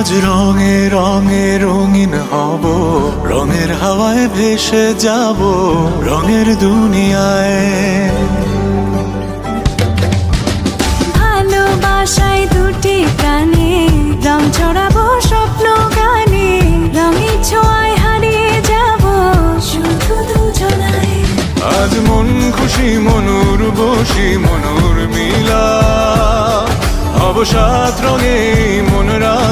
আজ রঙে রঙে রঙিন হব, রঙের হাওয়ায় ভেসে যাব রঙের দুনিয়ায়। ভালোবাসায় দুটি প্রাণে রং ছড়াবো স্বপ্ন গানে, রঙের ছোঁয়ায় হারিয়ে যাব শুধু দুজনায়। আজ মন খুশি মনুর বসি মনুর মিলা, অবসাদ রঙে মন রাত